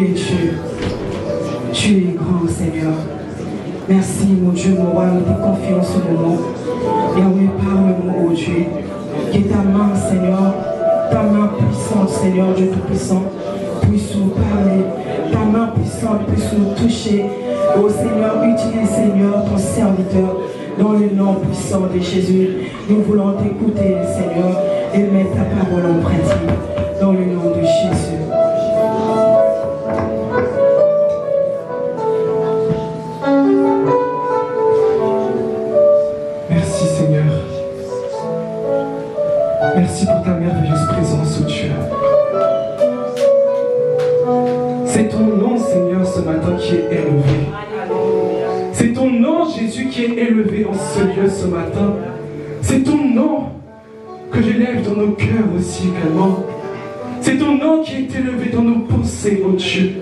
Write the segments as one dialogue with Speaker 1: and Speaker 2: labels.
Speaker 1: Dieu, tu es grand, Seigneur. Merci, mon Dieu, mon roi, nous te confions ce moment. Yahweh, parle-nous, oh Dieu. Que ta main, Seigneur, ta main puissante, Seigneur, Dieu Tout-Puissant, puisse nous parler. Ta main puissante puisse nous toucher. Oh Seigneur, utilise, Seigneur, ton serviteur, dans le nom puissant de Jésus. Nous voulons t'écouter, Seigneur, et mettre ta parole en pratique, dans le nom de Jésus.
Speaker 2: Merci Seigneur. Merci pour ta merveilleuse présence, oh Dieu. C'est ton nom, Seigneur, ce matin qui est élevé. C'est ton nom, Jésus, qui est élevé en ce lieu ce matin. C'est ton nom que j'élève dans nos cœurs aussi également. C'est ton nom qui est élevé dans nos pensées, oh Dieu.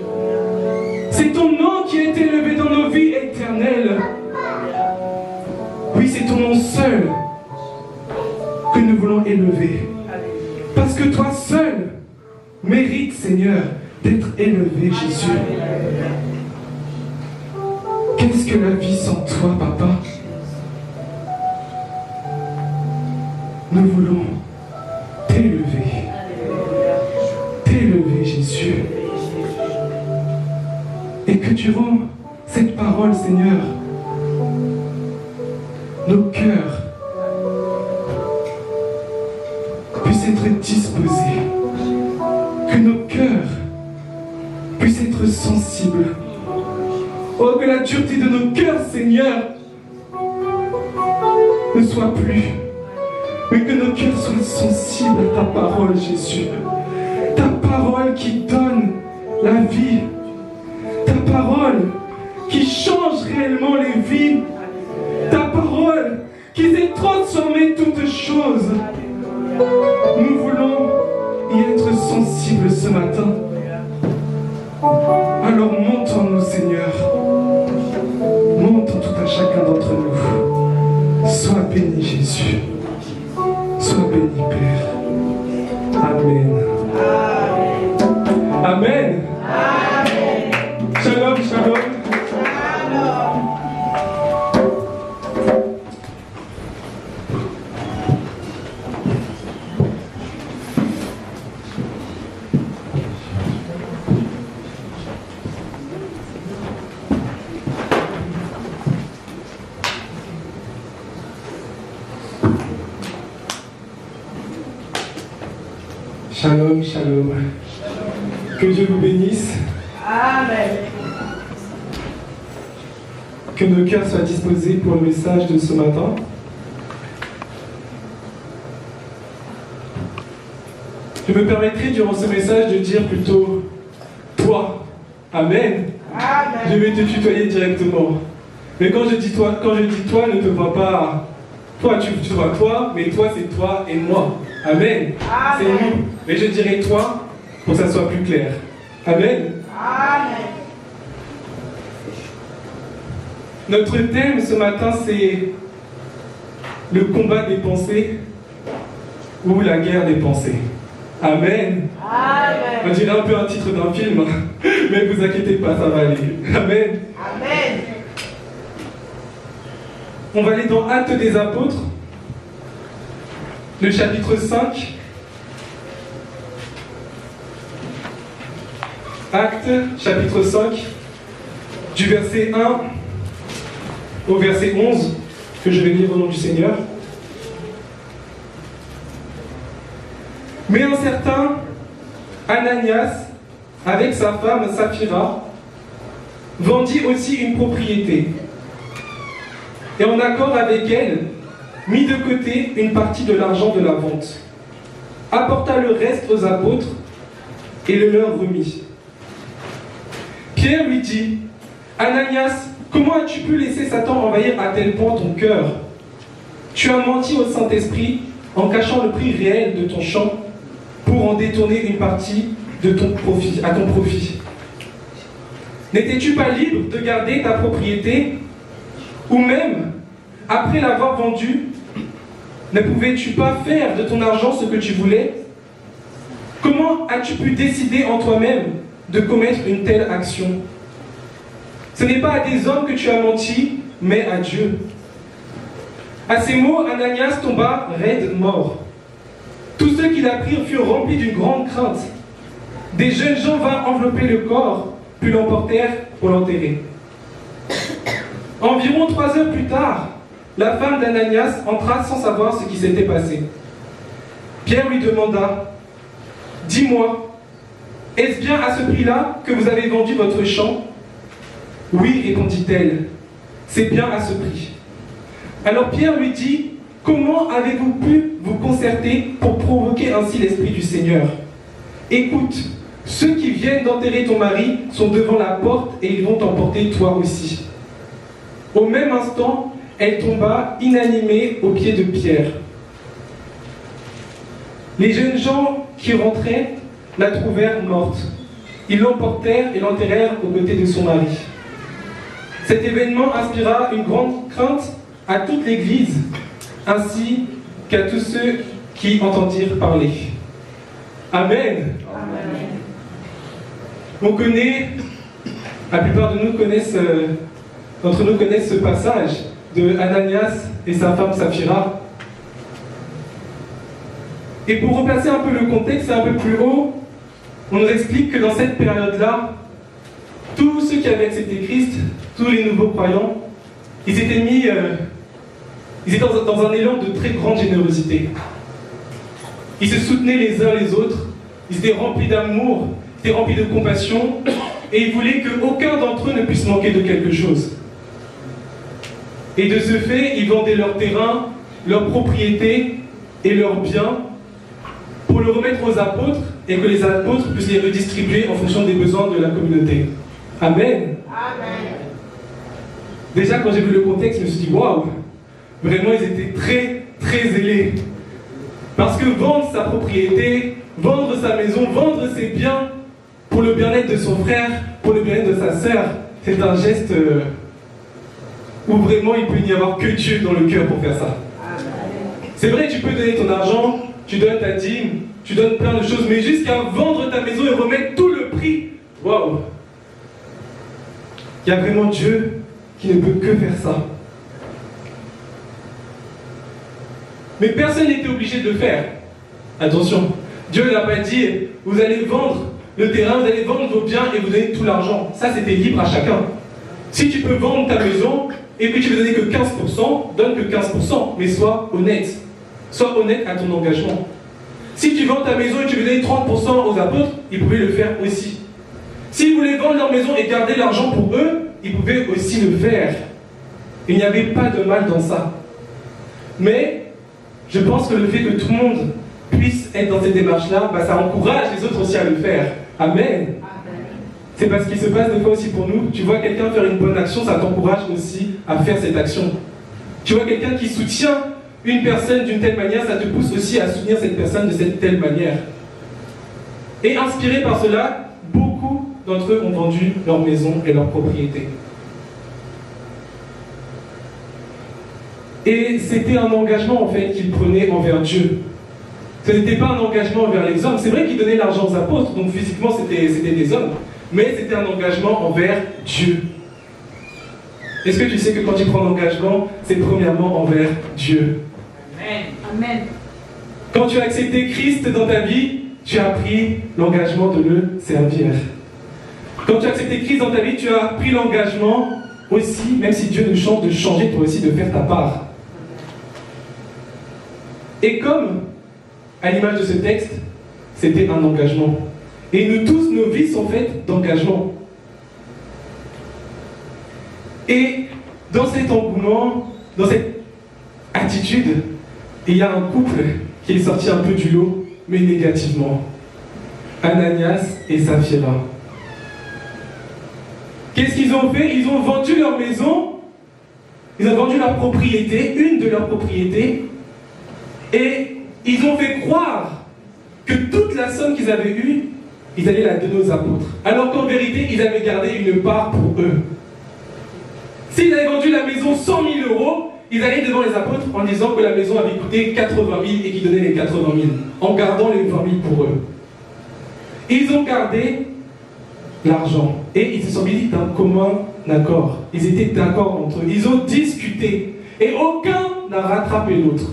Speaker 2: C'est ton nom qui est élevé dans nos vies éternelles. Oui, c'est ton nom seul que nous voulons élever. Parce que toi seul mérites, Seigneur, d'être élevé, Jésus. Qu'est-ce que la vie sans toi, Papa? Nous voulons t'élever. T'élever, Jésus. Et que durant cette parole, Seigneur, nos cœurs puissent être disposés. Que nos cœurs puissent être sensibles. Oh, que la dureté de nos cœurs, Seigneur, ne soit plus. Mais que nos cœurs soient sensibles à ta parole, Jésus. Ta parole qui donne la vie. Ta parole qui change réellement les vies. Ta parole qui sait transformer toutes choses. Nous voulons y être sensibles ce matin. Alors monte en nous, Seigneur. Monte en tout à chacun d'entre nous. Sois béni, Jésus. Sois béni, Père. Amen. Amen. Amen. Shalom, shalom. Shalom, shalom. Que Dieu vous bénisse.
Speaker 3: Amen.
Speaker 2: Que nos cœurs soient disposés pour le message de ce matin. Je me permettrai durant ce message de dire plutôt toi. Amen.
Speaker 3: Amen.
Speaker 2: Je vais te tutoyer directement. Mais quand je dis toi, ne te vois pas toi, tu vois toi, mais toi c'est toi et moi. Amen. C'est nous. Mais je dirais toi pour que ça soit plus clair. Amen.
Speaker 3: Amen.
Speaker 2: Notre thème ce matin, c'est le combat des pensées ou la guerre des pensées. Amen.
Speaker 3: Amen.
Speaker 2: On dirait un peu un titre d'un film, mais ne vous inquiétez pas, ça va aller. Amen.
Speaker 3: Amen.
Speaker 2: On va aller dans Actes des Apôtres, le chapitre 5. Actes, chapitre 5, du verset 1 au verset 11, que je vais lire au nom du Seigneur. Mais un certain Ananias, avec sa femme Saphira, vendit aussi une propriété. Et en accord avec elle, mit de côté une partie de l'argent de la vente, apporta le reste aux apôtres et le leur remit. Pierre lui dit, Ananias, comment as-tu pu laisser Satan envahir à tel point ton cœur? Tu as menti au Saint-Esprit en cachant le prix réel de ton champ pour en détourner une partie de ton profit, à ton profit. N'étais-tu pas libre de garder ta propriété? Ou même, après l'avoir vendue, ne pouvais-tu pas faire de ton argent ce que tu voulais? Comment as-tu pu décider en toi-même de commettre une telle action? Ce n'est pas à des hommes que tu as menti, mais à Dieu. À ces mots, Ananias tomba raide mort. Tous ceux qui l'apprirent furent remplis d'une grande crainte. Des jeunes gens vinrent envelopper le corps, puis l'emportèrent pour l'enterrer. Environ 3 heures plus tard, la femme d'Ananias entra sans savoir ce qui s'était passé. Pierre lui demanda, « Dis-moi, est-ce bien à ce prix-là que vous avez vendu votre champ ?» « Oui, répondit-elle, c'est bien à ce prix. » Alors Pierre lui dit, « Comment avez-vous pu vous concerter pour provoquer ainsi l'Esprit du Seigneur? Écoute, ceux qui viennent d'enterrer ton mari sont devant la porte et ils vont t'emporter toi aussi. » Au même instant, elle tomba inanimée aux pieds de Pierre. Les jeunes gens qui rentraient la trouvèrent morte. Ils l'emportèrent et l'enterrèrent aux côtés de son mari. Cet événement inspira une grande crainte à toute l'Église, ainsi qu'à tous ceux qui entendirent parler. Amen.
Speaker 3: Amen.
Speaker 2: On connaît, la plupart de nous d'entre nous connaissent ce passage de Ananias et sa femme Saphira. Et pour replacer un peu le contexte un peu plus haut, on nous explique que dans cette période-là, tous ceux qui avaient accepté Christ, tous les nouveaux croyants, ils étaient dans un élan de très grande générosité. Ils se soutenaient les uns les autres, ils étaient remplis d'amour, ils étaient remplis de compassion, et ils voulaient qu'aucun d'entre eux ne puisse manquer de quelque chose. Et de ce fait, ils vendaient leurs terrains, leurs propriétés et leurs biens pour le remettre aux apôtres et que les apôtres puissent les redistribuer en fonction des besoins de la communauté. Amen.
Speaker 3: Amen.
Speaker 2: Déjà, quand j'ai vu le contexte, je me suis dit, waouh, vraiment, ils étaient très, très zélés. Parce que vendre sa propriété, vendre sa maison, vendre ses biens pour le bien-être de son frère, pour le bien-être de sa sœur, c'est un geste où vraiment il peut n'y avoir que Dieu dans le cœur pour faire ça. C'est vrai, tu peux donner ton argent, tu donnes ta dîme, tu donnes plein de choses, mais jusqu'à vendre ta maison et remettre tout le prix, waouh! Il y a vraiment Dieu qui ne peut que faire ça. Mais personne n'était obligé de le faire. Attention, Dieu n'a pas dit, vous allez vendre le terrain, vous allez vendre vos biens et vous donnez tout l'argent. Ça, c'était libre à chacun. Si tu peux vendre ta maison et que tu veux donner que 15%, donne que 15%, mais sois honnête. Sois honnête à ton engagement. Si tu vends ta maison et tu veux donner 30% aux apôtres, ils pouvaient le faire aussi. S'ils voulaient vendre leur maison et garder l'argent pour eux, ils pouvaient aussi le faire. Il n'y avait pas de mal dans ça. Mais je pense que le fait que tout le monde puisse être dans cette démarche-là, ça encourage les autres aussi à le faire. Amen. C'est parce qu'il se passe des fois aussi pour nous. Tu vois quelqu'un faire une bonne action, ça t'encourage aussi à faire cette action. Tu vois quelqu'un qui soutient une personne d'une telle manière, ça te pousse aussi à soutenir cette personne de cette telle manière. Et inspiré par cela, beaucoup d'entre eux ont vendu leur maison et leur propriété. Et c'était un engagement en fait qu'ils prenaient envers Dieu. Ce n'était pas un engagement envers les hommes. C'est vrai qu'ils donnaient l'argent aux apôtres, donc physiquement c'était des hommes. Mais c'était un engagement envers Dieu. Est-ce que tu sais que quand tu prends un engagement, c'est premièrement envers Dieu?
Speaker 3: Amen.
Speaker 2: Quand tu as accepté Christ dans ta vie, tu as pris l'engagement de le servir. Quand tu as accepté Christ dans ta vie, tu as pris l'engagement aussi, même si Dieu nous change, de changer toi aussi, de faire ta part. Et comme, à l'image de ce texte, c'était un engagement. Et nous tous, nos vies sont faites d'engagement. Et dans cet engouement, dans cette attitude, il y a un couple qui est sorti un peu du lot, mais négativement. Ananias et Saphira. Qu'est-ce qu'ils ont fait? Ils ont vendu leur maison, ils ont vendu leur propriété, une de leurs propriétés, et ils ont fait croire que toute la somme qu'ils avaient eue, ils allaient la donner aux apôtres. Alors qu'en vérité, ils avaient gardé une part pour eux. S'ils avaient vendu la maison 100 000 €, ils allaient devant les apôtres en disant que la maison avait coûté 80 000 et qu'ils donnaient les 80 000, en gardant les 20 000 pour eux. Et ils ont gardé l'argent. Et ils se sont mis d'un commun accord. Ils étaient d'accord entre eux. Ils ont discuté. Et aucun n'a rattrapé l'autre.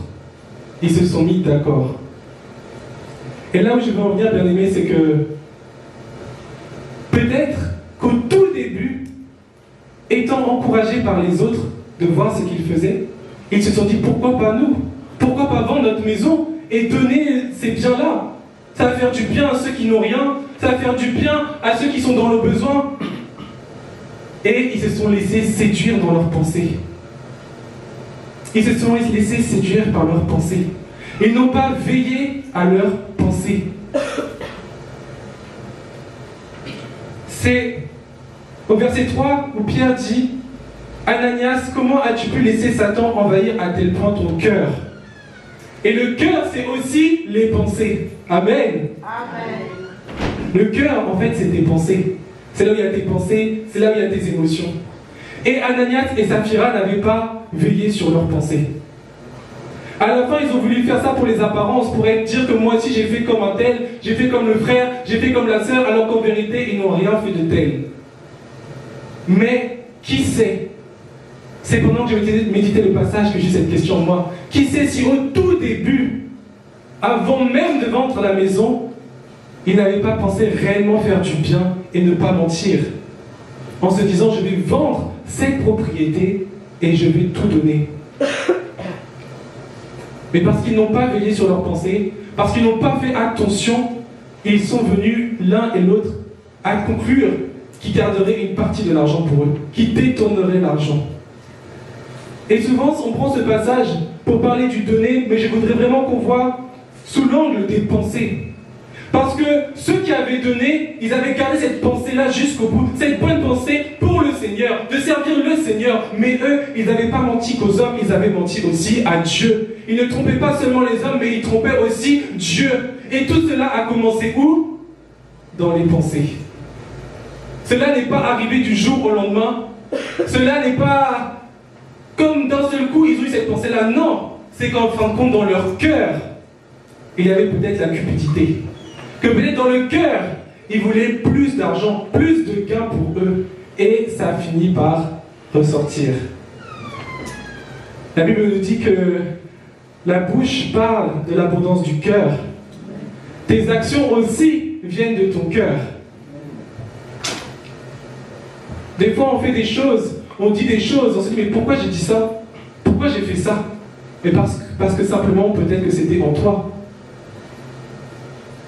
Speaker 2: Ils se sont mis d'accord. Et là où je veux en venir, bien aimé, c'est que peut-être qu'au tout début, étant encouragés par les autres de voir ce qu'ils faisaient, ils se sont dit pourquoi pas nous? Pourquoi pas vendre notre maison et donner ces biens-là? Ça va faire du bien à ceux qui n'ont rien, ça va faire du bien à ceux qui sont dans le besoin. Et ils se sont laissés séduire dans leurs pensées. Ils se sont laissés séduire par leurs pensées. Ils n'ont pas veillé à leurs pensées. C'est au verset 3 où Pierre dit « Ananias, comment as-tu pu laisser Satan envahir à tel point ton cœur ?» Et le cœur, c'est aussi les pensées. Amen.
Speaker 3: Amen.
Speaker 2: Le cœur, en fait, c'est tes pensées. C'est là où il y a tes pensées, c'est là où il y a tes émotions. Et Ananias et Saphira n'avaient pas veillé sur leurs pensées. À la fin, ils ont voulu faire ça pour les apparences, pour dire que moi aussi j'ai fait comme un tel, j'ai fait comme le frère, j'ai fait comme la sœur, alors qu'en vérité, ils n'ont rien fait de tel. Mais qui sait? C'est pendant que j'ai médité le passage que j'ai cette question moi. Qui sait si au tout début, avant même de vendre la maison, ils n'avaient pas pensé réellement faire du bien et ne pas mentir, en se disant je vais vendre cette propriété et je vais tout donner. Mais parce qu'ils n'ont pas veillé sur leurs pensées, parce qu'ils n'ont pas fait attention, ils sont venus l'un et l'autre à conclure qu'ils garderaient une partie de l'argent pour eux, qu'ils détourneraient l'argent. Et souvent, on prend ce passage pour parler du donner, mais je voudrais vraiment qu'on voit sous l'angle des pensées. Parce que ceux qui avaient donné, ils avaient gardé cette pensée-là jusqu'au bout, cette bonne pensée pour le Seigneur, de servir le Seigneur. Mais eux, ils n'avaient pas menti qu'aux hommes, ils avaient menti aussi à Dieu. Ils ne trompaient pas seulement les hommes, mais ils trompaient aussi Dieu. Et tout cela a commencé où? Dans les pensées. Cela n'est pas arrivé du jour au lendemain. Cela n'est pas comme d'un seul coup, ils ont eu cette pensée-là. Non, c'est qu'en fin de compte, dans leur cœur, il y avait peut-être la cupidité. Que peut-être dans le cœur, ils voulaient plus d'argent, plus de gains pour eux. Et ça a fini par ressortir. La Bible nous dit que la bouche parle de l'abondance du cœur. Tes actions aussi viennent de ton cœur. Des fois, on fait des choses, on dit des choses, on se dit, mais pourquoi j'ai dit ça? Pourquoi j'ai fait ça? Mais parce que simplement, peut-être que c'était en toi.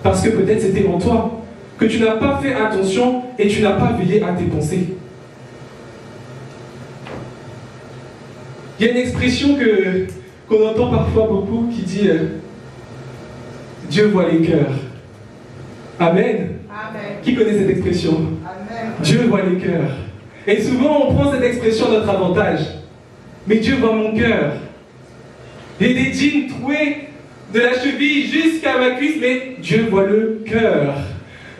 Speaker 2: Parce que peut-être c'était en toi. Que tu n'as pas fait attention et tu n'as pas veillé à tes pensées. Il y a une expression qu'on entend parfois beaucoup qui dit Dieu voit les cœurs. Amen.
Speaker 3: Amen.
Speaker 2: Qui connaît cette expression?
Speaker 3: Amen.
Speaker 2: Dieu voit les cœurs. Et souvent on prend cette expression à notre avantage. Mais Dieu voit mon cœur. J'ai des jeans troués de la cheville jusqu'à ma cuisse, mais Dieu voit le cœur.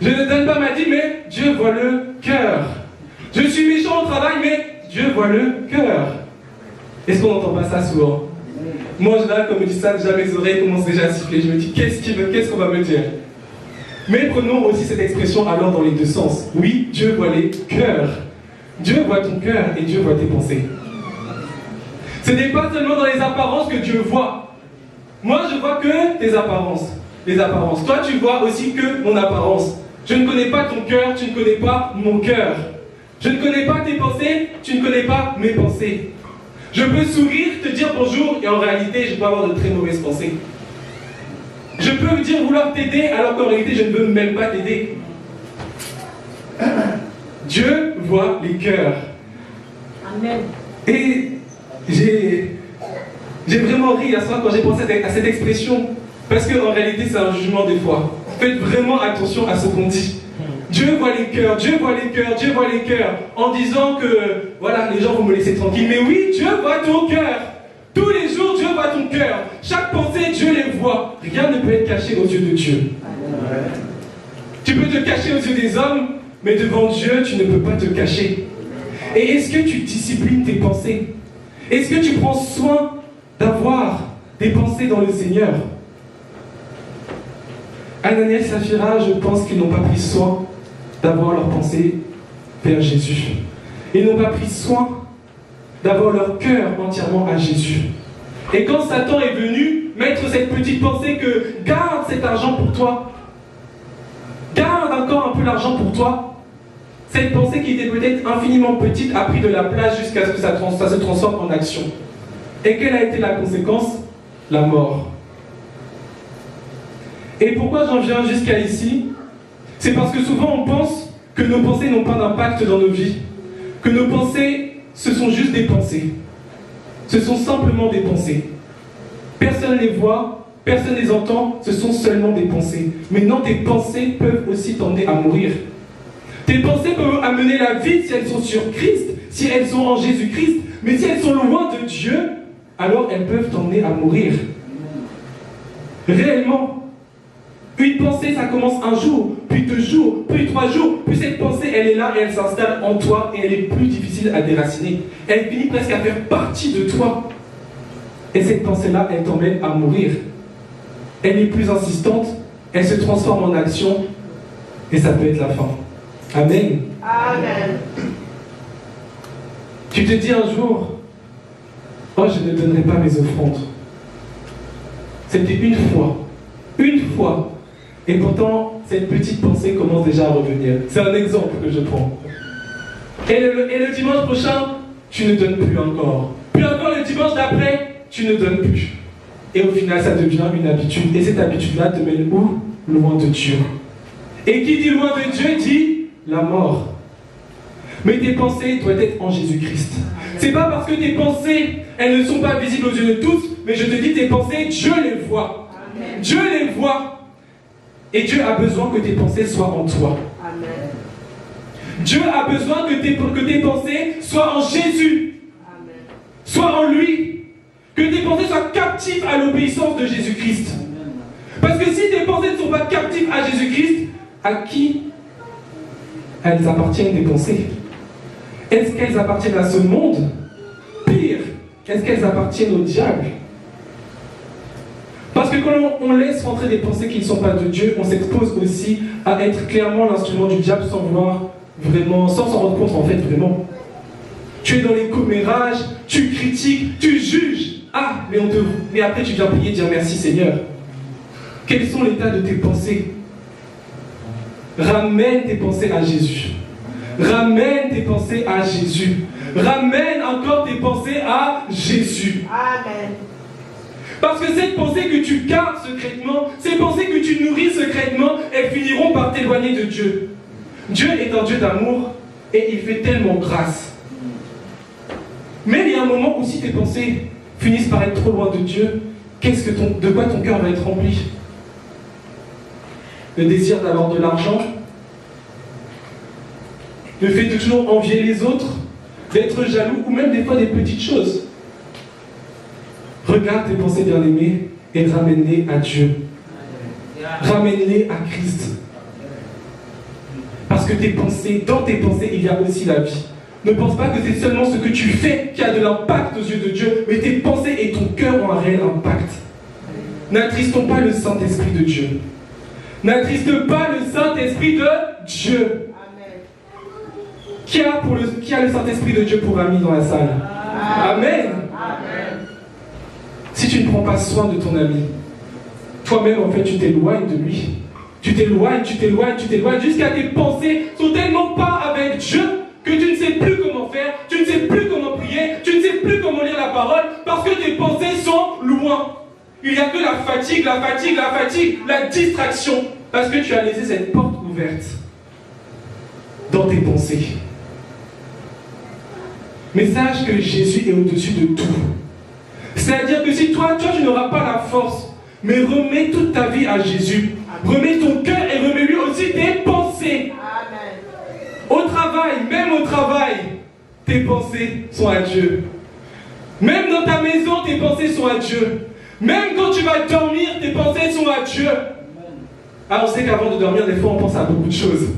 Speaker 2: Je ne donne pas ma dîme, mais Dieu voit le cœur. Je suis méchant au travail, mais Dieu voit le cœur. Est-ce qu'on n'entend pas ça souvent? Moi, là, comme je dis ça, déjà mes oreilles commencent déjà à siffler. Je me dis, qu'est-ce qu'on va me dire? Mais prenons aussi cette expression alors dans les deux sens. Oui, Dieu voit les cœurs. Dieu voit ton cœur et Dieu voit tes pensées. Ce n'est pas seulement dans les apparences que Dieu voit. Moi, je vois que tes apparences. Les apparences. Toi, tu vois aussi que mon apparence. Je ne connais pas ton cœur, tu ne connais pas mon cœur. Je ne connais pas tes pensées, tu ne connais pas mes pensées. Je peux sourire, te dire bonjour, et en réalité, je peux avoir de très mauvaises pensées. Je peux dire vouloir t'aider, alors qu'en réalité, je ne veux même pas t'aider. Dieu voit les cœurs.
Speaker 3: Amen.
Speaker 2: Et j'ai vraiment ri à soir quand j'ai pensé à cette expression. Parce qu'en réalité, c'est un jugement des fois. Faites vraiment attention à ce qu'on dit. Dieu voit les cœurs, Dieu voit les cœurs, Dieu voit les cœurs. En disant que, voilà, les gens vont me laisser tranquille. Mais oui, Dieu voit ton cœur. Tous les jours, Dieu voit ton cœur. Chaque pensée, Dieu les voit. Rien ne peut être caché aux yeux de Dieu. Tu peux te cacher aux yeux des hommes, mais devant Dieu, tu ne peux pas te cacher. Et est-ce que tu disciplines tes pensées? Est-ce que tu prends soin d'avoir des pensées dans le Seigneur? Ananias et Saphira, je pense qu'ils n'ont pas pris soin d'avoir leur pensée vers Jésus. Ils n'ont pas pris soin d'avoir leur cœur entièrement à Jésus. Et quand Satan est venu mettre cette petite pensée que garde cet argent pour toi, garde encore un peu l'argent pour toi, cette pensée qui était peut-être infiniment petite a pris de la place jusqu'à ce que ça se transforme en action. Et quelle a été la conséquence? La mort. Et pourquoi j'en viens jusqu'à ici? C'est parce que souvent on pense que nos pensées n'ont pas d'impact dans nos vies, que nos pensées, ce sont juste des pensées. Ce sont simplement des pensées. Personne ne les voit, personne ne les entend, ce sont seulement des pensées. Mais non, tes pensées peuvent aussi t'emmener à mourir. Tes pensées peuvent amener la vie si elles sont sur Christ, si elles sont en Jésus-Christ. Mais si elles sont loin de Dieu, alors elles peuvent t'emmener à mourir. Réellement. Une pensée, ça commence un jour, puis 2 jours, puis 3 jours, puis cette pensée, elle est là et elle s'installe en toi et elle est plus difficile à déraciner. Elle finit presque à faire partie de toi. Et cette pensée-là, elle t'emmène à mourir. Elle est plus insistante, elle se transforme en action et ça peut être la fin. Amen.
Speaker 3: Amen.
Speaker 2: Tu te dis un jour, oh, je ne donnerai pas mes offrandes. C'était une fois. Et pourtant, cette petite pensée commence déjà à revenir. C'est un exemple que je prends. Et le dimanche prochain, tu ne donnes plus encore. Puis encore le dimanche d'après, tu ne donnes plus. Et au final, ça devient une habitude. Et cette habitude-là te mène où? Loin de Dieu. Et qui dit loin de Dieu dit la mort. Mais tes pensées doivent être en Jésus-Christ. C'est pas parce que tes pensées, elles ne sont pas visibles aux yeux de tous, mais je te dis, tes pensées, Dieu les voit. Amen. Dieu les voit. Et Dieu a besoin que tes pensées soient en toi. Amen. Dieu a besoin que tes pensées soient en Jésus. Amen. Soient en lui. Que tes pensées soient captives à l'obéissance de Jésus-Christ. Parce que si tes pensées ne sont pas captives à Jésus-Christ, à qui elles appartiennent, tes pensées? Est-ce qu'elles appartiennent à ce monde? Pire, est-ce qu'elles appartiennent au diable? Parce que quand on laisse rentrer des pensées qui ne sont pas de Dieu, on s'expose aussi à être clairement l'instrument du diable sans voir vraiment, sans s'en rendre compte en fait vraiment. Tu es dans les commérages, tu critiques, tu juges. Ah, mais après tu viens prier et dire merci Seigneur. Quels sont l'état de tes pensées? Ramène tes pensées à Jésus. Ramène tes pensées à Jésus. Ramène encore tes pensées à Jésus. Amen. Parce que cette pensée que tu gardes secrètement, ces pensées que tu nourris secrètement, elles finiront par t'éloigner de Dieu. Dieu est un Dieu d'amour et il fait tellement grâce. Mais il y a un moment où si tes pensées finissent par être trop loin de Dieu, de quoi ton cœur va être rempli? Le désir d'avoir de l'argent, le fait de toujours envier les autres, d'être jaloux ou même des fois des petites choses. Regarde tes pensées bien-aimées et ramène-les à Dieu. Ramène-les à Christ. Parce que dans tes pensées, il y a aussi la vie. Ne pense pas que c'est seulement ce que tu fais qui a de l'impact aux yeux de Dieu, mais tes pensées et ton cœur ont un réel impact. N'attristons pas le Saint-Esprit de Dieu. N'attriste pas le Saint-Esprit de Dieu. Qui a le Saint-Esprit de Dieu pour ami dans la salle? Amen. Amen. Si tu ne prends pas soin de ton ami, toi-même en fait tu t'éloignes de lui. Tu t'éloignes jusqu'à tes pensées sont tellement pas avec Dieu que tu ne sais plus comment faire, tu ne sais plus comment prier, tu ne sais plus comment lire la parole parce que tes pensées sont loin. Il n'y a que la fatigue, la distraction parce que tu as laissé cette porte ouverte dans tes pensées. Mais sache que Jésus est au-dessus de tout. C'est-à-dire que si toi tu n'auras pas la force, mais remets toute ta vie à Jésus. Remets ton cœur et remets-lui aussi tes pensées. Amen. Même au travail, tes pensées sont à Dieu. Même dans ta maison, tes pensées sont à Dieu. Même quand tu vas dormir, tes pensées sont à Dieu. Ah, on sait qu'avant de dormir, des fois on pense à beaucoup de choses.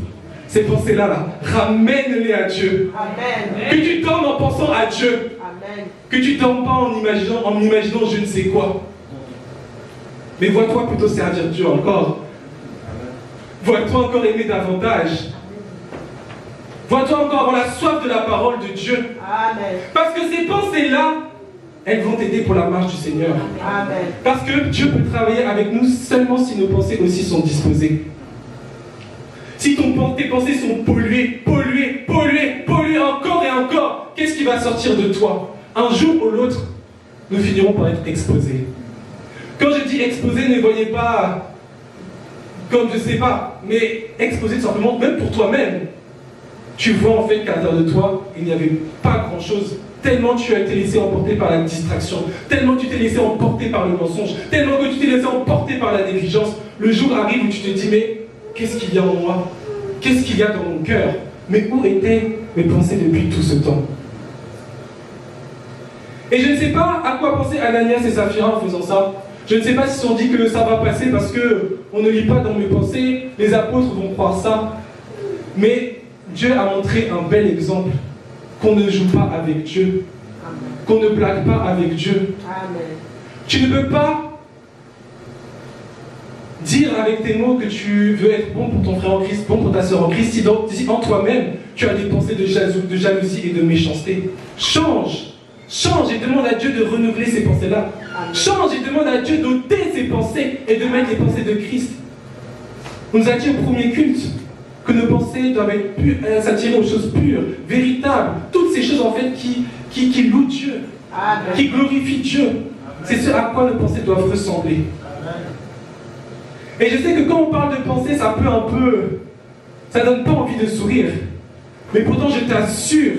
Speaker 2: Ces pensées-là, ramène-les à Dieu. Amen. Que tu dormes en pensant à Dieu. Amen. Que tu ne dormes pas en imaginant je ne sais quoi. Mais vois-toi plutôt servir Dieu encore. Vois-toi encore aimer davantage. Vois-toi encore avoir la soif de la parole de Dieu.
Speaker 3: Amen.
Speaker 2: Parce que ces pensées-là, elles vont t'aider pour la marche du Seigneur.
Speaker 3: Amen.
Speaker 2: Parce que Dieu peut travailler avec nous seulement si nos pensées aussi sont disposées. Si tes pensées sont polluées encore et encore, qu'est-ce qui va sortir de toi? Un jour ou l'autre, nous finirons par être exposés. Quand je dis exposé, ne voyez pas comme je sais pas, mais exposé tout simplement, même pour toi-même. Tu vois en fait qu'à l'intérieur de toi, il n'y avait pas grand-chose. Tellement tu as été laissé emporter par la distraction, tellement tu t'es laissé emporter par le mensonge, tellement que tu t'es laissé emporter par la négligence. Le jour arrive où tu te dis, mais qu'est-ce qu'il y a en moi? Qu'est-ce qu'il y a dans mon cœur? Mais où étaient mes pensées depuis tout ce temps? Et je ne sais pas à quoi penser Ananias et Saphira en faisant ça. Je ne sais pas s'ils se sont dit que ça va passer parce qu'on ne lit pas dans mes pensées, les apôtres vont croire ça. Mais Dieu a montré un bel exemple, qu'on ne joue pas avec Dieu, qu'on ne blague pas avec Dieu.
Speaker 3: Amen.
Speaker 2: Tu ne peux pas dire avec tes mots que tu veux être bon pour ton frère en Christ, bon pour ta soeur en Christ, si en toi-même tu as des pensées de jalousie et de méchanceté. Change et demande à Dieu de renouveler ces pensées-là. Change et demande à Dieu d'ôter ces pensées et de mettre les pensées de Christ. On nous a dit au premier culte que nos pensées doivent être s'attirer aux choses pures, véritables, toutes ces choses en fait qui louent Dieu,
Speaker 3: Amen.
Speaker 2: qui glorifient Dieu. C'est ce à quoi nos pensées doivent ressembler. Et je sais que quand on parle de pensée, ça donne pas envie de sourire. Mais pourtant, je t'assure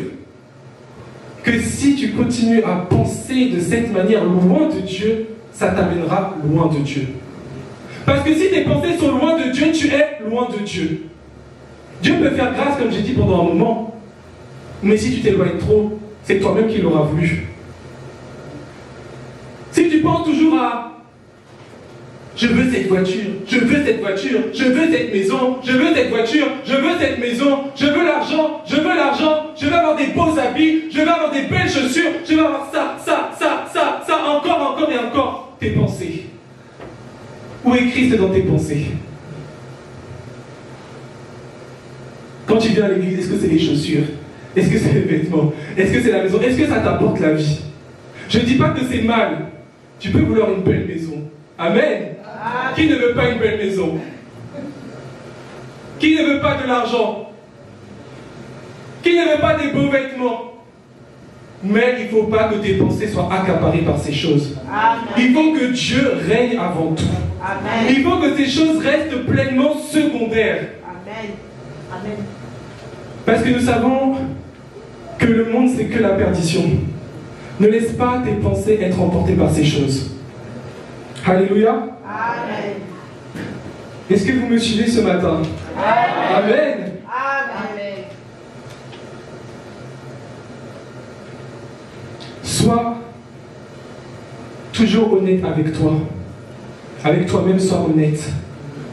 Speaker 2: que si tu continues à penser de cette manière loin de Dieu, ça t'amènera loin de Dieu. Parce que si tes pensées sont loin de Dieu, tu es loin de Dieu. Dieu peut faire grâce, comme j'ai dit pendant un moment. Mais si tu t'éloignes trop, c'est toi-même qui l'auras voulu. Si tu penses toujours à je veux cette voiture, je veux cette voiture, je veux cette maison, je veux cette voiture, je veux cette maison, je veux l'argent, je veux avoir des beaux habits, je veux avoir des belles chaussures, je veux avoir ça, encore et encore. Tes pensées. Où est Christ dans tes pensées? Quand tu viens à l'église, est-ce que c'est les chaussures? Est-ce que c'est les vêtements? Est-ce que c'est la maison? Est-ce que ça t'apporte la vie? Je ne dis pas que c'est mal. Tu peux vouloir une belle maison. Amen. Qui ne veut pas une belle maison? Qui ne veut pas de l'argent? Qui ne veut pas des beaux vêtements? Mais il ne faut pas que tes pensées soient accaparées par ces choses.
Speaker 3: Amen.
Speaker 2: Il faut que Dieu règne avant tout.
Speaker 3: Amen.
Speaker 2: Il faut que ces choses restent pleinement secondaires.
Speaker 3: Amen. Amen.
Speaker 2: Parce que nous savons que le monde, c'est que la perdition. Ne laisse pas tes pensées être emportées par ces choses. Alléluia.
Speaker 3: Amen.
Speaker 2: Est-ce que vous me suivez ce matin?
Speaker 3: Amen.
Speaker 2: Amen.
Speaker 3: Amen.
Speaker 2: Sois toujours honnête avec toi. Avec toi-même, sois honnête.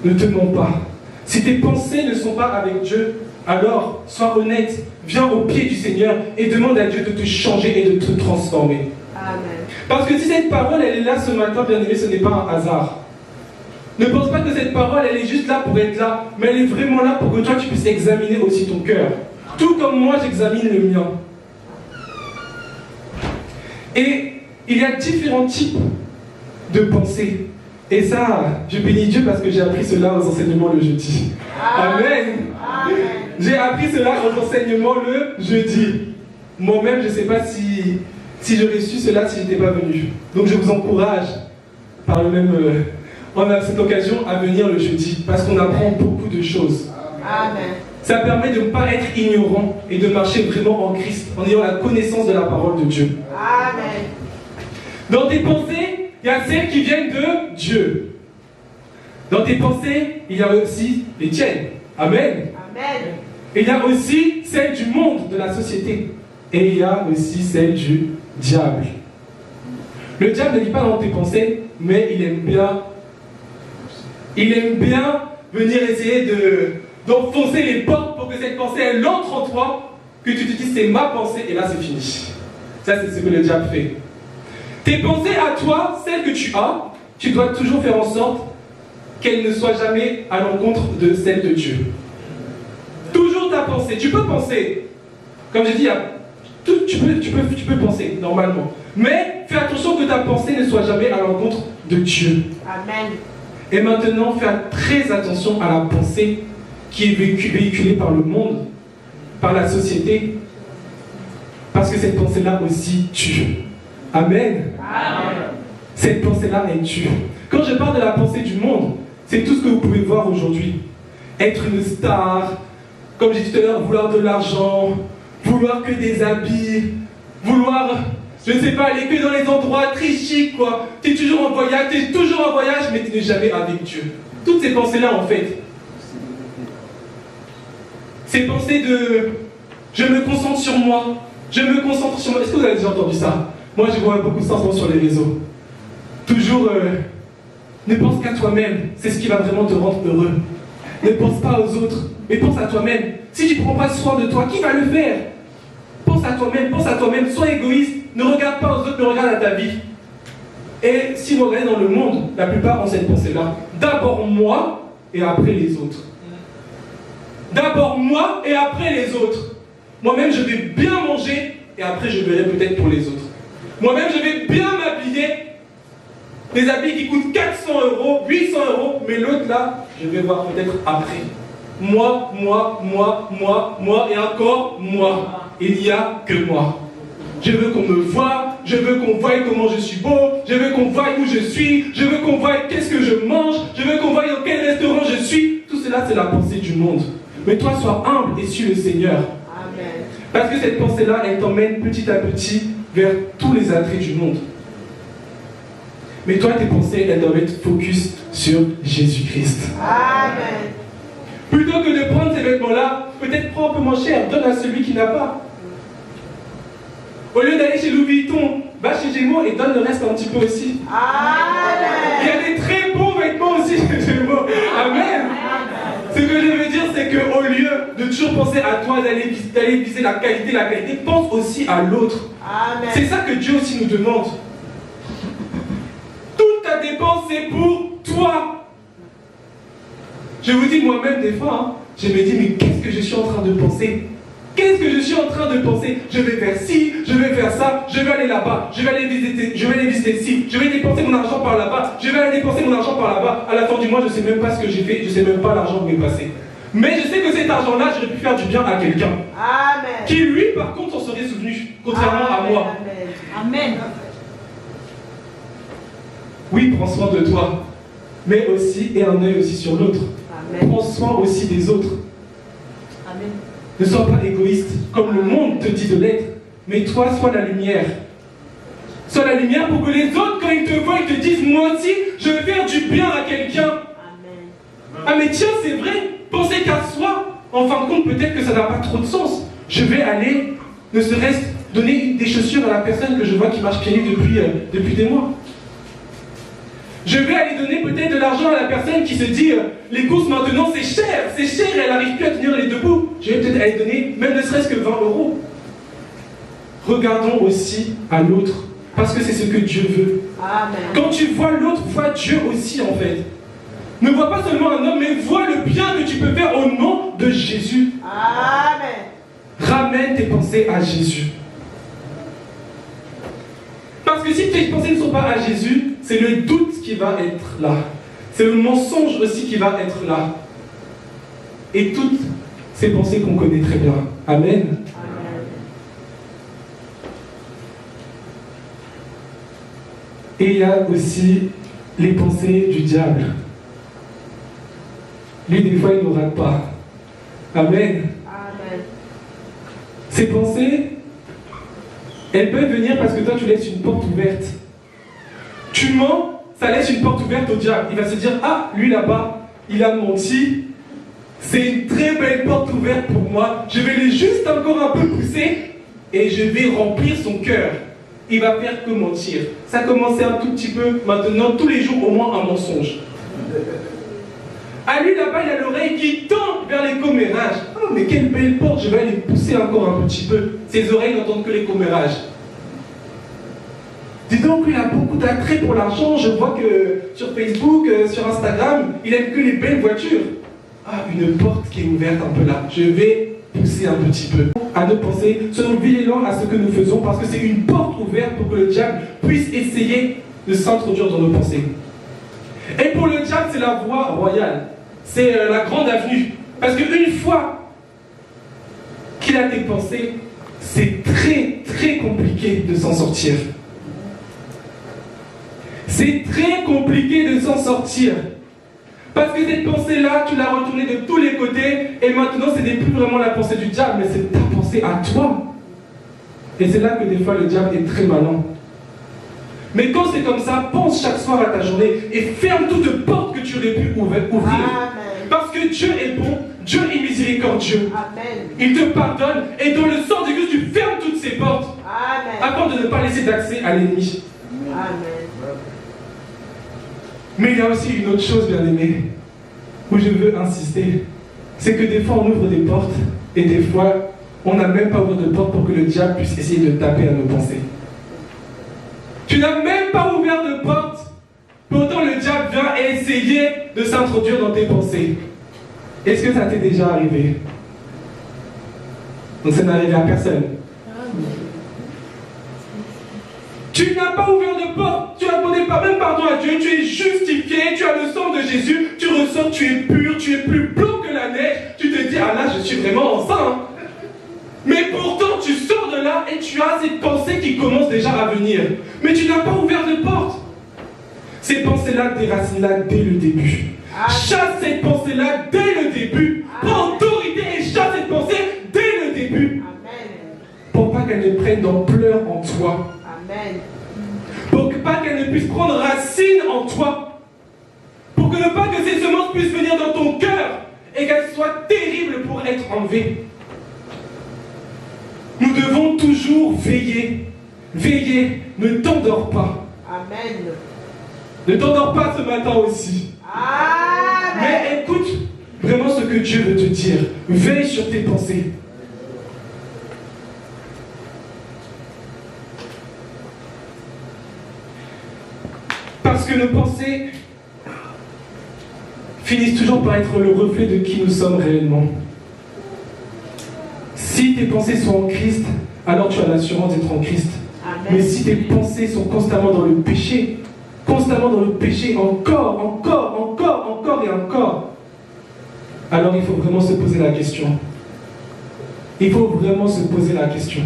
Speaker 2: Ne te mens pas. Si tes pensées ne sont pas avec Dieu, alors sois honnête. Viens au pied du Seigneur et demande à Dieu de te changer et de te transformer.
Speaker 3: Amen.
Speaker 2: Parce que si cette parole, elle est là ce matin, bien aimé, ce n'est pas un hasard. Ne pense pas que cette parole, elle est juste là pour être là, mais elle est vraiment là pour que toi, tu puisses examiner aussi ton cœur. Tout comme moi, j'examine le mien. Et il y a différents types de pensées. Et ça, je bénis Dieu parce que j'ai appris cela aux enseignements le jeudi. Amen.
Speaker 3: Amen.
Speaker 2: J'ai appris cela aux enseignements le jeudi. Moi-même, je ne sais pas si j'aurais su cela si je n'étais pas venu. Donc je vous encourage, par le même, on a cette occasion à venir le jeudi, parce qu'on apprend beaucoup de choses.
Speaker 3: Amen.
Speaker 2: Ça permet de ne pas être ignorant et de marcher vraiment en Christ, en ayant la connaissance de la parole de Dieu.
Speaker 3: Amen.
Speaker 2: Dans tes pensées, il y a celles qui viennent de Dieu. Dans tes pensées, il y a aussi les tiennes. Amen.
Speaker 3: Amen.
Speaker 2: Et il y a aussi celles du monde, de la société. Et il y a aussi celles du diable. Le diable ne lit pas dans tes pensées, mais il aime bien venir essayer d'enfoncer les portes pour que cette pensée, elle entre en toi, que tu te dises c'est ma pensée, et là c'est fini. Ça, c'est ce que le diable fait. Tes pensées à toi, celles que tu as, tu dois toujours faire en sorte qu'elles ne soient jamais à l'encontre de celles de Dieu. Toujours ta pensée. Tu peux penser. Comme j'ai dit, il y a tout, tu peux penser, normalement. Mais fais attention que ta pensée ne soit jamais à l'encontre de Dieu.
Speaker 3: Amen.
Speaker 2: Et maintenant, fais très attention à la pensée qui est véhiculée par le monde, par la société. Parce que cette pensée-là aussi tue. Amen.
Speaker 3: Amen.
Speaker 2: Cette pensée-là, elle tue. Quand je parle de la pensée du monde, c'est tout ce que vous pouvez voir aujourd'hui. Être une star, comme j'ai dit tout à l'heure, vouloir de l'argent, vouloir que des habits, vouloir, je ne sais pas, aller que dans les endroits très chics, quoi. Tu es toujours en voyage, mais tu n'es jamais avec Dieu. Toutes ces pensées-là, en fait. Ces pensées de je me concentre sur moi, je me concentre sur moi. Est-ce que vous avez déjà entendu ça? Moi, je vois beaucoup de ça en ce moment sur les réseaux. Toujours, ne pense qu'à toi-même, c'est ce qui va vraiment te rendre heureux. Ne pense pas aux autres, mais pense à toi-même. Si tu ne prends pas soin de toi, qui va le faire? Pense à toi-même, sois égoïste, ne regarde pas aux autres, mais regarde à ta vie. Et si vous regardez dans le monde, la plupart ont cette pensée-là. D'abord moi, et après les autres. D'abord moi, et après les autres. Moi-même, je vais bien manger, et après je verrai peut-être pour les autres. Moi-même, je vais bien m'habiller. Des habits qui coûtent 400 €, 800 €, mais l'autre là, je vais voir peut-être après. Moi, et encore moi. Il n'y a que moi. Je veux qu'on me voie, je veux qu'on voie comment je suis beau, je veux qu'on voie où je suis, je veux qu'on voie qu'est-ce que je mange, je veux qu'on voie dans quel restaurant je suis. Tout cela, c'est la pensée du monde. Mais toi, sois humble et suis le Seigneur.
Speaker 3: Amen.
Speaker 2: Parce que cette pensée-là, elle t'emmène petit à petit vers tous les attraits du monde. Mais toi, tes pensées, elles doivent être focus sur Jésus-Christ.
Speaker 3: Amen.
Speaker 2: Plutôt que de prendre ces vêtements-là, peut-être prends un peu moins cher, donne à celui qui n'a pas. Au lieu d'aller chez Louis Vuitton, va chez Gémeaux et donne le reste un petit peu aussi.
Speaker 3: Amen.
Speaker 2: Il y a des très bons vêtements aussi chez Gémeaux. Amen. Ce que je veux dire, c'est qu'au lieu de toujours penser à toi, d'aller viser la qualité, pense aussi à l'autre.
Speaker 3: Amen.
Speaker 2: C'est ça que Dieu aussi nous demande. Toute ta dépense, c'est pour toi. Je vous dis moi-même des fois, je me dis, mais qu'est-ce que je suis en train de penser? Qu'est-ce que je suis en train de penser? Je vais faire ci, je vais faire ça, je vais aller là-bas, je vais aller visiter ci, je vais dépenser mon argent par là-bas, je vais aller dépenser mon argent par là-bas. À la fin du mois, je ne sais même pas ce que j'ai fait, je ne sais même pas l'argent où est passé. Mais je sais que cet argent-là, j'aurais pu faire du bien à quelqu'un.
Speaker 3: Amen.
Speaker 2: Qui lui, par contre, s'en serait souvenu, contrairement à moi.
Speaker 3: Amen.
Speaker 2: Oui, prends soin de toi, mais aussi, et un œil aussi sur l'autre.
Speaker 3: Amen.
Speaker 2: Prends soin aussi des autres.
Speaker 3: Amen.
Speaker 2: Ne sois pas égoïste, comme le monde te dit de l'être, mais toi, sois la lumière. Sois la lumière pour que les autres, quand ils te voient, ils te disent, moi aussi, je vais faire du bien à quelqu'un.
Speaker 3: Amen.
Speaker 2: Ah mais tiens, c'est vrai, penser qu'à soi, en fin de compte, peut-être que ça n'a pas trop de sens. Je vais aller, ne serait-ce donner des chaussures à la personne que je vois qui marche pieds nus depuis des mois. Je vais aller donner peut-être de l'argent à la personne qui se dit les courses maintenant c'est cher, elle n'arrive plus à tenir les deux bouts. Je vais peut-être aller donner même ne serait-ce que 20 €. Regardons aussi à l'autre, parce que c'est ce que Dieu veut.
Speaker 3: Amen.
Speaker 2: Quand tu vois l'autre, vois Dieu aussi en fait. Ne vois pas seulement un homme, mais vois le bien que tu peux faire au nom de Jésus.
Speaker 3: Amen.
Speaker 2: Ramène tes pensées à Jésus. Parce que si tes pensées ne sont pas à Jésus, c'est le doute qui va être là. C'est le mensonge aussi qui va être là. Et toutes ces pensées qu'on connaît très bien. Amen.
Speaker 3: Amen.
Speaker 2: Et il y a aussi les pensées du diable. Lui, des fois, il ne rate pas. Amen.
Speaker 3: Amen.
Speaker 2: Ces pensées, elles peuvent venir parce que toi, tu laisses une porte ouverte. Tu mens, ça laisse une porte ouverte au diable. Il va se dire, ah, lui là-bas, il a menti. C'est une très belle porte ouverte pour moi. Je vais les juste encore un peu pousser et je vais remplir son cœur. Il va faire que mentir. Ça a commencé un tout petit peu, maintenant, tous les jours au moins un mensonge. À lui là-bas, il a l'oreille qui tend vers les commérages. Oh, mais quelle belle porte, je vais aller pousser encore un petit peu. Ses oreilles n'entendent que les commérages. Dis donc, lui, il a beaucoup d'attrait pour l'argent. Je vois que sur Facebook, sur Instagram, il aime que les belles voitures. ah, une porte qui est ouverte un peu là, je vais pousser un petit peu. À nos pensées, soyons vigilants à ce que nous faisons parce que c'est une porte ouverte pour que le diable puisse essayer de s'introduire dans nos pensées. Et pour le diable, c'est la voie royale, c'est la grande avenue. Parce qu'une fois qu'il a tes pensées, c'est très très compliqué de s'en sortir. C'est très compliqué de s'en sortir. Parce que cette pensée-là, tu l'as retournée de tous les côtés, et maintenant ce n'est plus vraiment la pensée du diable, mais c'est ta pensée à toi. Et c'est là que des fois le diable est très malin. Mais quand c'est comme ça, pense chaque soir à ta journée et ferme toutes portes que tu aurais pu ouvrir.
Speaker 3: Amen.
Speaker 2: Parce que Dieu est bon, Dieu est miséricordieux.
Speaker 3: Amen.
Speaker 2: Il te pardonne, et dans le sang de Christ, tu fermes toutes ces portes.
Speaker 3: Amen.
Speaker 2: Afin de ne pas laisser d'accès à l'ennemi.
Speaker 3: Amen.
Speaker 2: Mais il y a aussi une autre chose, bien-aimé, où je veux insister. C'est que des fois, on ouvre des portes, et des fois, on n'a même pas ouvert de porte pour que le diable puisse essayer de taper à nos pensées. Tu n'as même pas ouvert de porte, pourtant le diable vient essayer de s'introduire dans tes pensées. Est-ce que ça t'est déjà arrivé? Donc ça n'est arrivé à personne. Tu n'as pas ouvert de porte, tu as demandé même pardon à Dieu, tu es justifié, tu as le sang de Jésus, tu ressors, tu es pur, tu es plus blanc que la neige, tu te dis, ah là, je suis vraiment enceint. Mais pourtant, tu sors de là et tu as cette pensée qui commence déjà à venir. Mais tu n'as pas ouvert de porte. Ces pensées-là, déracine-là dès le début. Chasse cette pensée-là dès le début. Prends autorité et chasse cette pensée dès le début. Pour pas qu'elle ne prenne d'ampleur en toi.
Speaker 3: Amen.
Speaker 2: Pour pas qu'elle ne puisse prendre racine en toi. Pour que ne pas que ces semences puissent venir dans ton cœur et qu'elles soient terribles pour être enlevées. Nous devons toujours veiller. Veiller, ne t'endors pas.
Speaker 3: Amen.
Speaker 2: Ne t'endors pas ce matin aussi.
Speaker 3: Amen.
Speaker 2: Mais écoute vraiment ce que Dieu veut te dire. Veille sur tes pensées. Parce que nos pensées finissent toujours par être le reflet de qui nous sommes réellement. Si tes pensées sont en Christ, alors tu as l'assurance d'être en Christ.
Speaker 3: Amen.
Speaker 2: Mais si tes pensées sont constamment dans le péché, encore et encore, alors il faut vraiment se poser la question. Il faut vraiment se poser la question.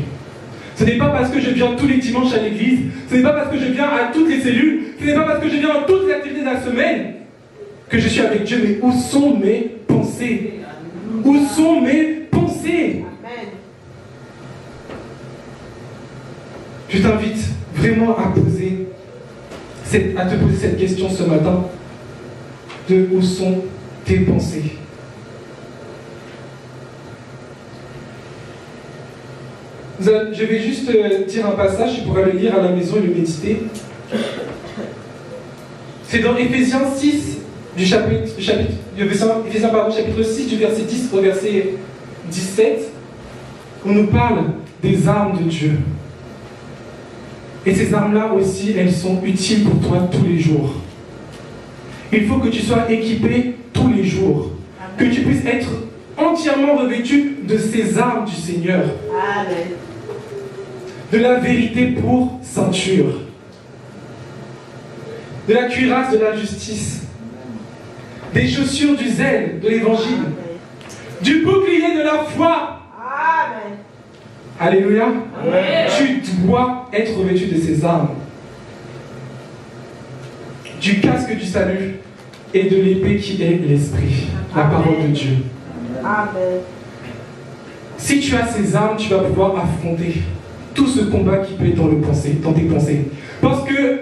Speaker 2: Ce n'est pas parce que je viens tous les dimanches à l'église, ce n'est pas parce que je viens à toutes les cellules, ce n'est pas parce que je viens à toutes les activités de la semaine que je suis avec Dieu, mais où sont mes pensées? Où sont mes pensées?
Speaker 3: Amen.
Speaker 2: Je t'invite vraiment à te poser cette question ce matin, de où sont tes pensées? Je vais juste dire un passage, tu pourras le lire à la maison et le méditer. C'est dans Éphésiens 6, chapitre 6, du verset 10 au verset 17, on nous parle des armes de Dieu. Et ces armes-là aussi, elles sont utiles pour toi tous les jours. Il faut que tu sois équipé tous les jours. Que tu puisses être entièrement revêtu de ces armes du Seigneur.
Speaker 3: Amen.
Speaker 2: De la vérité pour ceinture. De la cuirasse de la justice. Des chaussures du zèle de l'évangile. Du bouclier de la foi.
Speaker 3: Amen.
Speaker 2: Alléluia.
Speaker 3: Amen.
Speaker 2: Tu dois être revêtu de ces armes. Du casque du salut et de l'épée qui est l'esprit, la parole de Dieu.
Speaker 3: Amen.
Speaker 2: Si tu as ces armes, tu vas pouvoir affronter tout ce combat qui peut être dans tes pensées. Parce que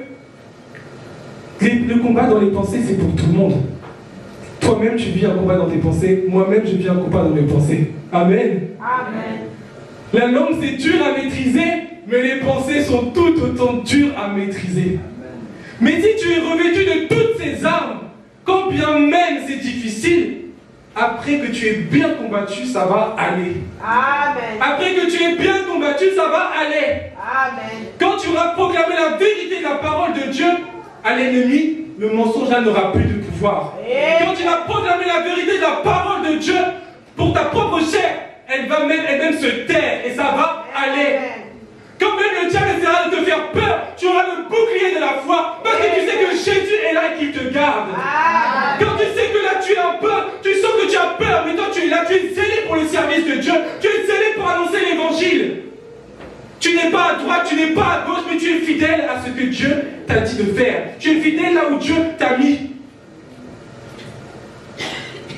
Speaker 2: le combat dans les pensées, c'est pour tout le monde. Toi-même, tu vis un combat dans tes pensées. Moi-même, je vis un combat dans mes pensées. Amen.
Speaker 3: Amen.
Speaker 2: La langue, c'est dur à maîtriser, mais les pensées sont tout autant dures à maîtriser. Mais si tu es revêtu de toutes ces armes, quand bien même c'est difficile, après que tu aies bien combattu, ça va aller.
Speaker 3: Amen.
Speaker 2: Après que tu aies bien combattu, ça va aller.
Speaker 3: Amen.
Speaker 2: Quand tu auras proclamé la vérité de la parole de Dieu à l'ennemi, le mensonge là n'aura plus de pouvoir. pouvoir. Quand tu vas proclamer la vérité de la parole de Dieu pour ta propre chair, elle va même elle-même se taire et ça va aller. Quand même le diable essaiera de te faire peur, tu auras le bouclier de la foi parce que tu sais que Jésus est là et qu'il te garde. Quand tu sais que là tu es un peu, tu sens que tu as peur, mais toi tu es là, tu es zélé pour le service de Dieu, tu es zélé pour annoncer l'évangile. Tu n'es pas à droite, tu n'es pas à gauche, mais tu es fidèle à ce que Dieu t'a dit de faire. Tu es fidèle là où Dieu t'a mis.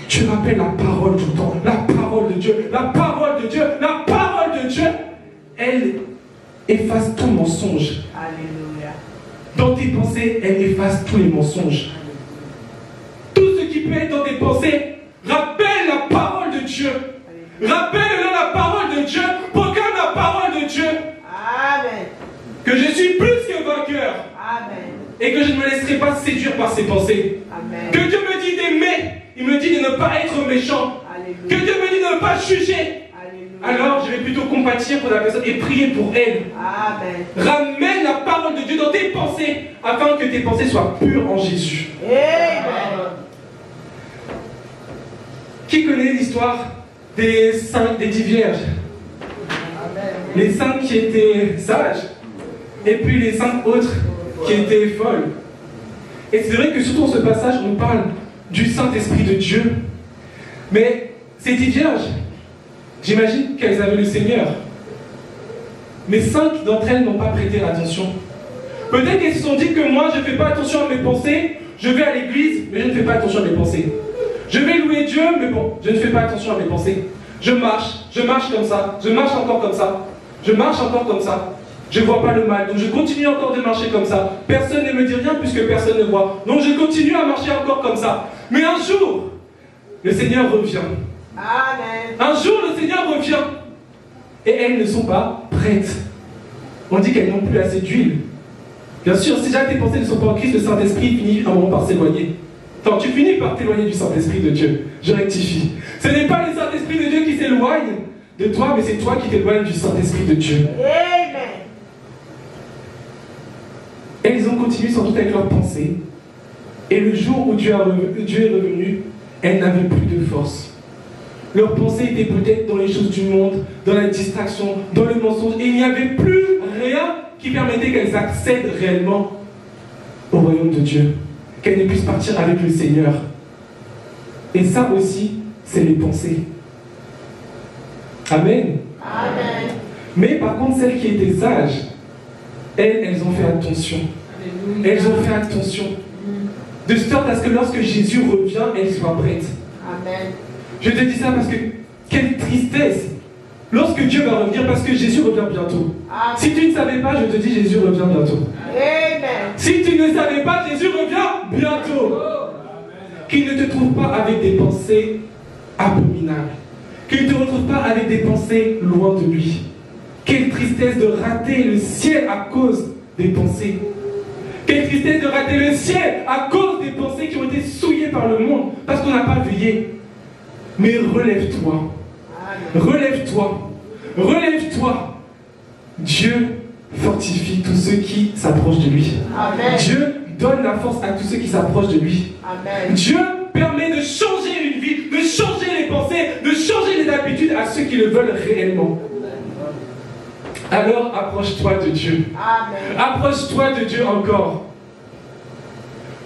Speaker 2: Tu rappelles la parole tout le temps, la parole de Dieu, la parole de Dieu, la parole de Dieu. Elle efface tout mensonge.
Speaker 3: Alléluia.
Speaker 2: Dans tes pensées, elle efface tous les mensonges. Tout ce qui peut être dans tes pensées, rappelle la parole de Dieu. Rappelle-le la parole de Dieu, proclame la parole de Dieu.
Speaker 3: Amen.
Speaker 2: Que je suis plus que vainqueur.
Speaker 3: Amen.
Speaker 2: Et que je ne me laisserai pas séduire par ses pensées.
Speaker 3: Amen.
Speaker 2: Que Dieu me dit d'aimer, il me dit de ne pas être méchant.
Speaker 3: Alléluia.
Speaker 2: Que Dieu me dit de ne pas juger.
Speaker 3: Alléluia.
Speaker 2: Alors je vais plutôt compatir pour la personne et prier pour elle.
Speaker 3: Amen.
Speaker 2: Ramène la parole de Dieu dans tes pensées afin que tes pensées soient pures en Jésus.
Speaker 3: Amen.
Speaker 2: Qui connaît l'histoire des 10 vierges? Les 5 qui étaient sages et puis les 5 autres qui étaient folles. Et c'est vrai que surtout dans ce passage, on parle du Saint-Esprit de Dieu. Mais ces 10 vierges, j'imagine qu'elles avaient le Seigneur. Mais 5 d'entre elles n'ont pas prêté attention. Peut-être qu'elles se sont dit que moi, je ne fais pas attention à mes pensées, je vais à l'église, mais je ne fais pas attention à mes pensées. Je vais louer Dieu, mais bon, je ne fais pas attention à mes pensées. Je marche comme ça, je marche encore comme ça, je marche encore comme ça. Je ne vois pas le mal, donc je continue encore de marcher comme ça. Personne ne me dit rien puisque personne ne voit. Donc je continue à marcher encore comme ça. Mais un jour, le Seigneur revient.
Speaker 3: Amen.
Speaker 2: Un jour, le Seigneur revient. Et elles ne sont pas prêtes. On dit qu'elles n'ont plus assez d'huile. Bien sûr, si jamais tes pensées ne sont pas en Christ, le Saint-Esprit finit un moment par s'éloigner. Enfin, tu finis par t'éloigner du Saint-Esprit de Dieu. Je rectifie. Ce n'est pas le Saint-Esprit de Dieu qui s'éloigne de toi, mais c'est toi qui t'éloignes du Saint-Esprit de Dieu.
Speaker 3: Amen.
Speaker 2: Et ils ont continué sans doute avec leurs pensées. Et le jour où Dieu est revenu, elles n'avaient plus de force. Leurs pensées étaient peut-être dans les choses du monde, dans la distraction, dans le mensonge. Et il n'y avait plus rien qui permettait qu'elles accèdent réellement au royaume de Dieu. Qu'elles ne puissent partir avec le Seigneur. Et ça aussi, c'est les pensées. Amen.
Speaker 3: Amen.
Speaker 2: Mais par contre, celles qui étaient sages, elles ont fait attention. Elles ont fait attention. De sorte à ce que lorsque Jésus revient, elles soient prêtes.
Speaker 3: Amen.
Speaker 2: Je te dis ça parce que quelle tristesse lorsque Dieu va revenir, parce que Jésus revient bientôt.
Speaker 3: Amen.
Speaker 2: Si tu ne savais pas, je te dis Jésus revient bientôt.
Speaker 3: Amen.
Speaker 2: Si tu ne savais pas, Jésus revient bientôt. Qu'il ne te trouve pas avec des pensées abominables. Qu'il ne te retrouve pas avec des pensées loin de lui. Quelle tristesse de rater le ciel à cause des pensées. Quelle tristesse de rater le ciel à cause des pensées qui ont été souillées par le monde parce qu'on n'a pas veillé. Mais relève-toi. Relève-toi. Relève-toi. Dieu fortifie tous ceux qui s'approchent de lui.
Speaker 3: Amen.
Speaker 2: Dieu donne la force à tous ceux qui s'approchent de lui.
Speaker 3: Amen.
Speaker 2: Dieu permet de changer une vie, de changer les pensées, de changer les habitudes à ceux qui le veulent réellement. Alors approche-toi de Dieu.
Speaker 3: Amen.
Speaker 2: Approche-toi de Dieu encore.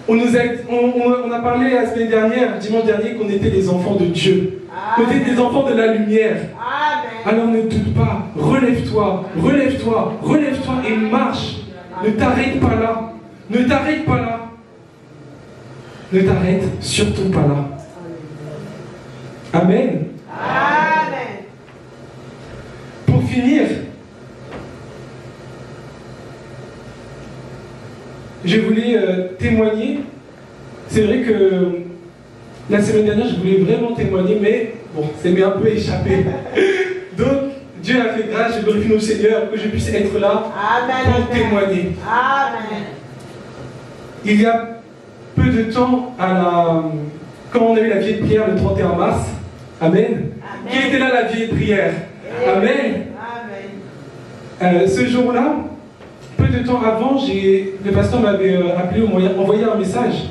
Speaker 2: On a parlé la semaine dernière, dimanche dernier, qu'on était des enfants de Dieu. Qu'on était des enfants de la lumière.
Speaker 3: Amen.
Speaker 2: Alors ne doute pas, relève-toi, relève-toi, relève-toi et marche. Ne t'arrête pas là. Ne t'arrête pas là. Ne t'arrête surtout pas là. Amen.
Speaker 3: Amen.
Speaker 2: Pour finir, je voulais témoigner. C'est vrai que la semaine dernière, je voulais vraiment témoigner, mais bon, ça m'est un peu échappé. Donc, Dieu a fait grâce, je glorifie notre Seigneur, que je puisse être là
Speaker 3: Amen.
Speaker 2: pour témoigner.
Speaker 3: Amen.
Speaker 2: Il y a peu de temps, quand on a eu la vieille prière le 31 mars, Amen.
Speaker 3: Amen.
Speaker 2: Qui était là la vieille prière? Amen.
Speaker 3: Amen.
Speaker 2: Ce jour-là, peu de temps avant, le pasteur m'avait appelé, envoyé un message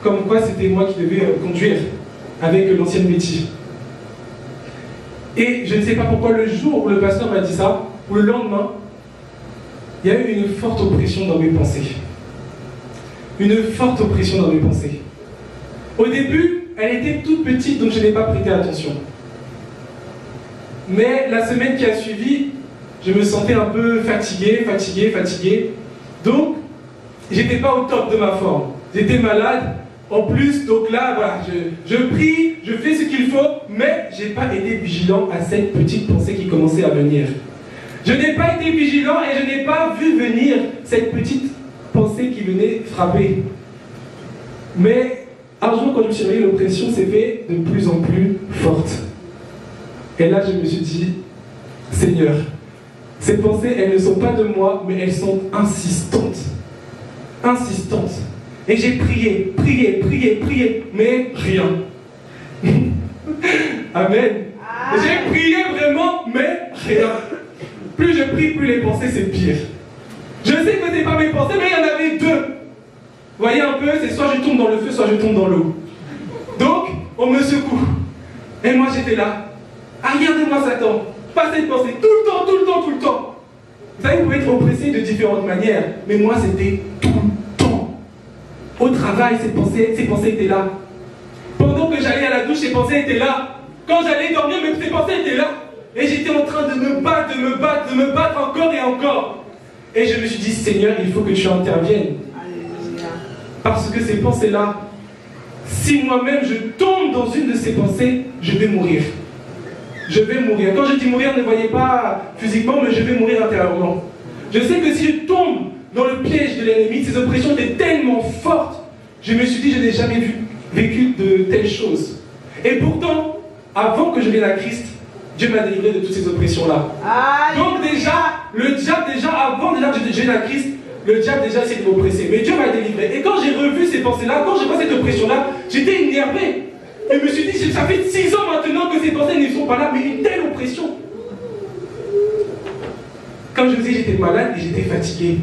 Speaker 2: comme quoi c'était moi qui devais conduire avec l'ancienne Betty. Et je ne sais pas pourquoi, le jour où le pasteur m'a dit ça, ou le lendemain, il y a eu une forte oppression dans mes pensées. Une forte oppression dans mes pensées. Au début, elle était toute petite, donc je n'ai pas prêté attention. Mais la semaine qui a suivi, je me sentais un peu fatigué. Donc, j'étais pas au top de ma forme. J'étais malade. En plus, donc là, voilà, je prie, je fais ce qu'il faut, mais je n'ai pas été vigilant à cette petite pensée qui commençait à venir. Je n'ai pas été vigilant et je n'ai pas vu venir cette petite pensée qui venait frapper. Mais un jour, quand je me suis réveillé, l'oppression s'est fait de plus en plus forte. Et là, je me suis dit, Seigneur, ces pensées, elles ne sont pas de moi, mais elles sont insistantes. Insistantes. Et j'ai prié, mais rien. Amen. J'ai prié vraiment, mais rien. Plus je prie, plus les pensées, c'est pire. Je sais que ce n'est pas mes pensées, mais il y en avait deux. Vous voyez un peu, c'est soit je tombe dans le feu, soit je tombe dans l'eau. Donc, on me secoue. Et moi, j'étais là. Ah, regardez-moi Satan. Pas cette pensée, tout le temps. Vous savez, vous pouvez être oppressé de différentes manières, mais moi, c'était tout le temps. Au travail, ces pensées étaient là. Pendant que j'allais à la douche, ces pensées étaient là. Quand j'allais dormir, ces pensées étaient là. Et j'étais en train de me battre encore et encore. Et je me suis dit, Seigneur, il faut que tu interviennes. Alléluia. Parce que ces pensées-là, si moi-même je tombe dans une de ces pensées, je vais mourir. Je vais mourir. Quand je dis mourir, ne voyez pas physiquement, mais je vais mourir intérieurement. Je sais que si je tombe dans le piège de l'ennemi, ces oppressions étaient tellement fortes, je me suis dit, je n'ai jamais vécu de telles choses. Et pourtant, avant que je vienne à Christ, Dieu m'a délivré de toutes ces oppressions-là. Donc déjà, le diable, avant que je vienne à Christ, le diable déjà essayait de m'oppresser. Mais Dieu m'a délivré. Et quand j'ai revu ces pensées-là, quand j'ai vu cette oppression-là, j'étais énervé. Et je me suis dit, ça fait 6 ans maintenant que ces pensées ne sont pas là, mais une telle oppression. Comme je vous dis, j'étais malade et j'étais fatigué.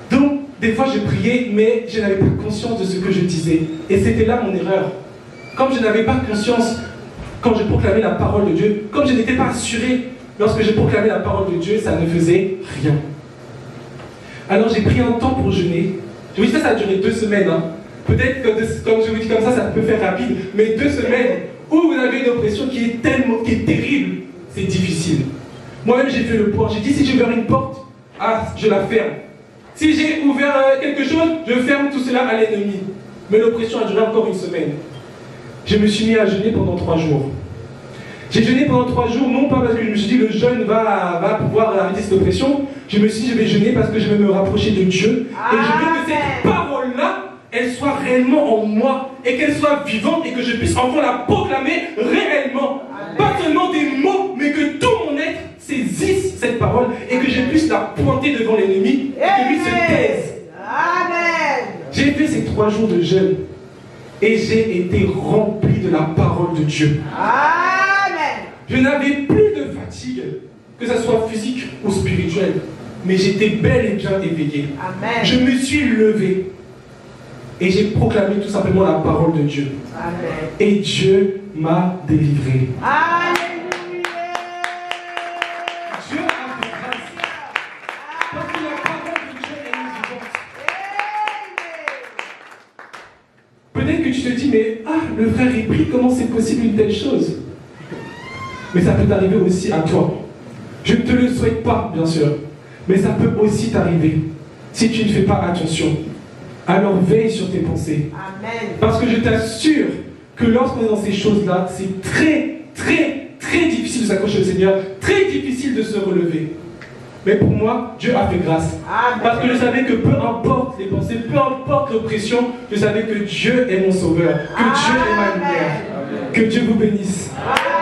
Speaker 2: Donc, des fois, je priais, mais je n'avais pas conscience de ce que je disais. Et c'était là mon erreur. Comme je n'avais pas conscience, quand je proclamais la parole de Dieu, comme je n'étais pas assuré, lorsque je proclamais la parole de Dieu, ça ne faisait rien. Alors, j'ai pris un temps pour jeûner. Je vous dis ça a duré 2 semaines. Hein. Peut-être que, comme je vous dis comme ça peut faire rapide, mais 2 semaines où vous avez une oppression qui est terrible, c'est difficile. Moi-même, j'ai fait le point. J'ai dit, si j'ai ouvert une porte, je la ferme. Si j'ai ouvert quelque chose, je ferme tout cela à l'ennemi. Mais l'oppression a duré encore 1 semaine. Je me suis mis à jeûner pendant 3 jours. J'ai jeûné pendant 3 jours, non pas parce que je me suis dit, le jeûne va pouvoir arrêter cette oppression. Je me suis dit, je vais jeûner parce que je vais me rapprocher de Dieu. Et je veux que cette parole-là, elle soit réellement en moi et qu'elle soit vivante et que je puisse enfin la proclamer réellement. Amen. Pas seulement des mots, mais que tout mon être saisisse cette parole et que je puisse la pointer devant l'ennemi et que lui se taise. Amen. J'ai fait ces 3 jours de jeûne et j'ai été rempli de la parole de Dieu. Amen. Je n'avais plus de fatigue, que ce soit physique ou spirituelle, mais j'étais bel et bien éveillé. Amen. Je me suis levé. Et j'ai proclamé tout simplement la parole de Dieu. Amen. Et Dieu m'a délivré. Alléluia. Dieu a fait grâce. Parce que la parole de Dieu est vivante. Peut-être que tu te dis, mais le frère il prie, comment c'est possible une telle chose? Mais ça peut t'arriver aussi à toi. Je ne te le souhaite pas, bien sûr. Mais ça peut aussi t'arriver si tu ne fais pas attention. Alors veille sur tes pensées. Amen. Parce que je t'assure que lorsqu'on est dans ces choses-là, c'est très difficile de s'accrocher au Seigneur, très difficile de se relever. Mais pour moi, Dieu a fait grâce. Amen. Parce que je savais que peu importe les pensées, peu importe l'oppression, je savais que Dieu est mon sauveur, que Dieu est ma lumière. Que Dieu vous bénisse. Amen.